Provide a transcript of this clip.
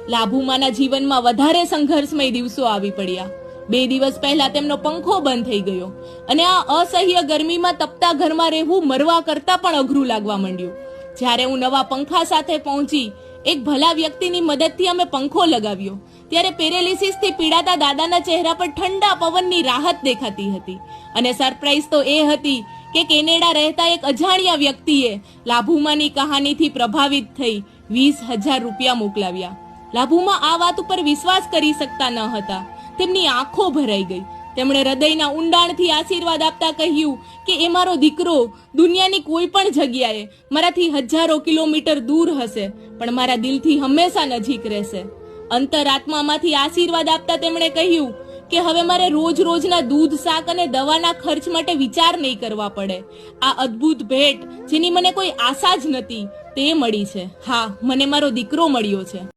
લાભુમાના જીવનમાં વધારે સંઘર્ષમય દિવસો આવી પડ્યા। 2 દિવસ પહેલા તેમનો પંખો બંધ થઈ ગયો અને આ અસહ્ય ગરમીમાં તપતા ઘરમાં રહેવું મરવા કરતા પણ અઘરું લાગવા માંડ્યું। જ્યારે હું નવા પંખા સાથે પહોંચી એક ભલા વ્યક્તિની મદદથી અમે પંખો લગાવ્યો ત્યારે પેરેલિસિસથી પીડાતા દાદાના ચહેરા પર ઠંડા પવનની રાહત દેખાતી હતી। અને સરપ્રાઈઝ તો એ હતી કે કેનેડા રહેતા એક અજાણ્યા વ્યક્તિએ લાભુમાની કહાનીથી પ્રભાવિત થઈ 20,000 રૂપિયા મોકલાવ્યા। લાભુમા આ વાત ઉપર વિશ્વાસ કરી શકતા ન હતા। તેમની આંખો ભરાઈ ગઈ। તેમણે હૃદયના ઊંડાણથી આશીર્વાદ આપતા કહ્યું કે એ મારો દીકરો દુનિયાની કોઈ પણ જગ્યાએ મારાથી હજારો કિલોમીટર દૂર હશે પણ મારા દિલથી હંમેશા નજીક રહેશે। અંતરાત્મામાંથી આશીર્વાદ આપતા તેમણે કહ્યું કે હવે મારે રોજના દૂધ શાક અને દવાના ખર્ચ માટે વિચાર નહીં કરવા પડે। આ અદ્ભુત ભેટ જેની મને કોઈ આશા જ નથી તે મળી છે। હા, મને મારો દીકરો મળ્યો છે।